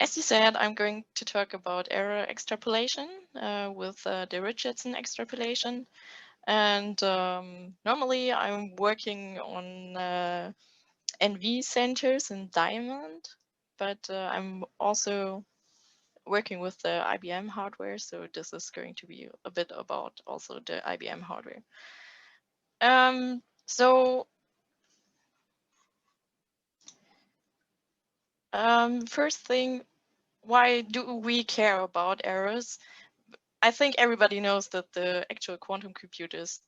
As you said, I'm going to talk about error extrapolation with the Richardson extrapolation. And normally I'm working on NV centers in Diamond, but I'm also working with the IBM hardware. So this is going to be a bit about also the IBM hardware. First thing, why do we care about errors? I think everybody knows that the actual quantum computers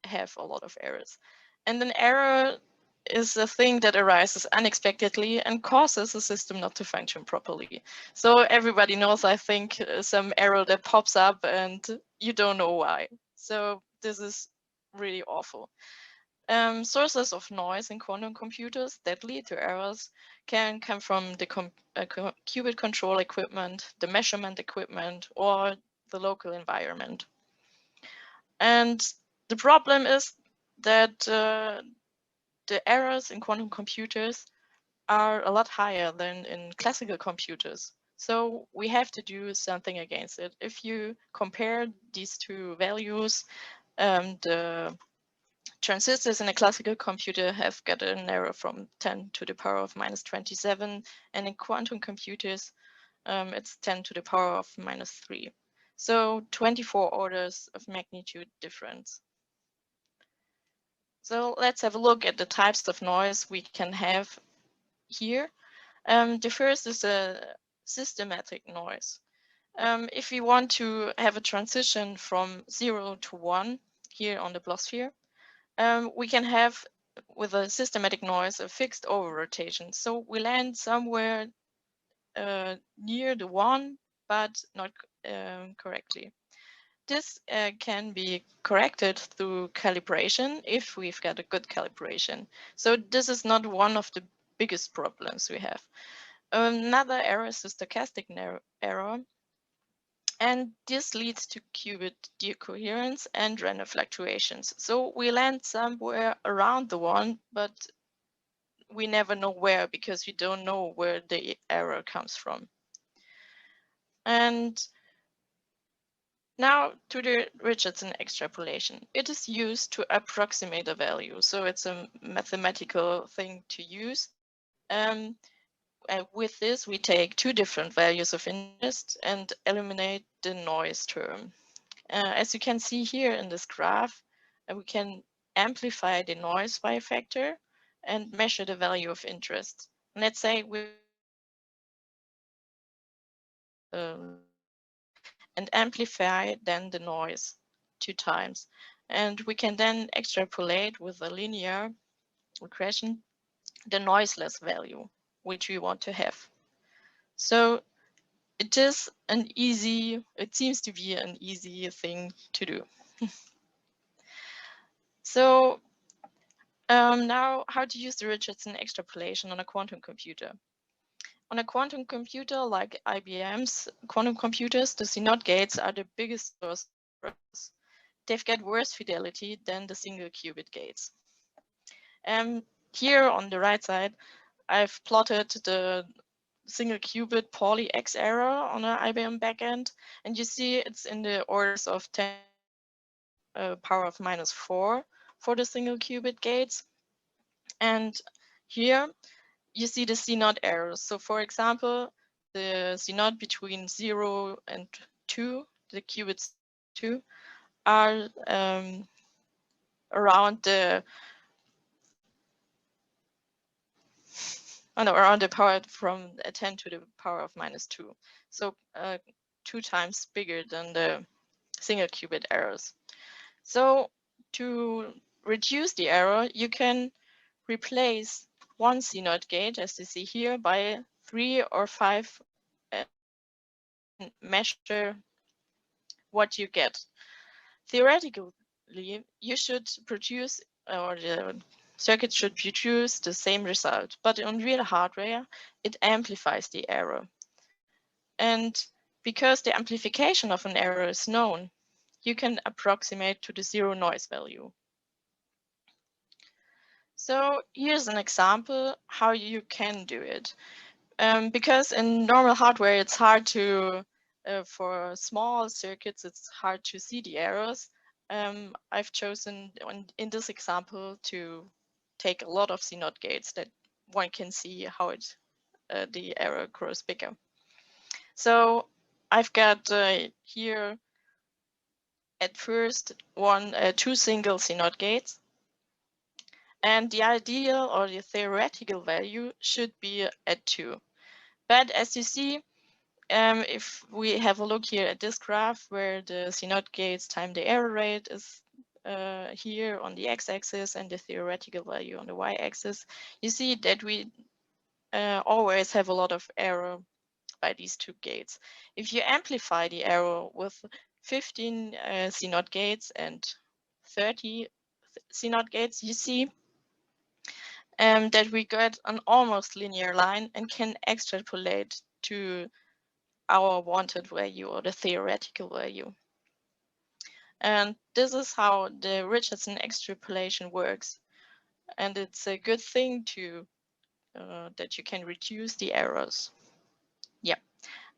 have a lot of errors. And an error is a thing that arises unexpectedly and causes a system not to function properly. So everybody knows, I think, some error that pops up and you don't know why. So this is really awful. Sources of noise in quantum computers that lead to errors can come from the qubit control equipment, the measurement equipment, or the local environment. And the problem is that the errors in quantum computers are a lot higher than in classical computers. So we have to do something against it. If you compare these two values, the transistors in a classical computer have got an error from 10 to the power of minus 27, and in quantum computers, it's 10 to the power of minus 3. So 24 orders of magnitude difference. So let's have a look at the types of noise we can have here. The first is a systematic noise. If we want to have a transition from 0 to 1 here on the blogosphere, we can have, with a systematic noise, a fixed over rotation. So we land somewhere near the 1, but not correctly. This can be corrected through calibration if we've got a good calibration. So this is not one of the biggest problems we have. Another error is the stochastic error, and this leads to qubit decoherence and random fluctuations. So we land somewhere around the 1, but we never know where because we don't know where the error comes from. And now to the Richardson extrapolation. It is used to approximate a value, so it's a mathematical thing to use. With this, we take two different values of interest and eliminate the noise term. As you can see here in this graph, we can amplify the noise by a factor and measure the value of interest. And let's say we and amplify then the noise 2 times. And we can then extrapolate with a linear regression the noiseless value, which we want to have. So it seems to be an easy thing to do. So now how to use the Richardson extrapolation on a quantum computer. On a quantum computer like IBM's quantum computers, the CNOT gates are the biggest source of errors. They've got worse fidelity than the single qubit gates. Here on the right side, I've plotted the single qubit Pauli X error on an IBM backend, and you see it's in the orders of 10 power of minus 4 for the single qubit gates. And here you see the CNOT errors. So for example, the CNOT between 0 and 2, the qubits 2, are around the around the power from 10 to the power of minus 2. So 2 times bigger than the single qubit errors. So to reduce the error, you can replace one CNOT gate, as you see here, by 3 or 5 measure what you get. Theoretically, you should produce, or the circuit should produce the same result, but on real hardware, it amplifies the error. And because the amplification of an error is known, you can approximate to the zero noise value. So here's an example how you can do it. Because in normal hardware, it's hard to, for small circuits, it's hard to see the errors. I've chosen in this example to take a lot of CNOT gates that one can see how the error grows bigger. So I've got here at first two single CNOT gates. And the ideal or the theoretical value should be at 2. But as you see, if we have a look here at this graph where the CNOT gates time the error rate is here on the x-axis and the theoretical value on the y-axis, you see that we always have a lot of error by these two gates. If you amplify the error with 15 CNOT gates and 30 CNOT gates, you see that we get an almost linear line and can extrapolate to our wanted value or the theoretical value. And this is how the Richardson extrapolation works. And it's a good thing to that you can reduce the errors. Yeah.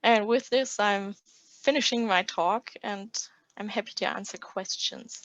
And with this, I'm finishing my talk and I'm happy to answer questions.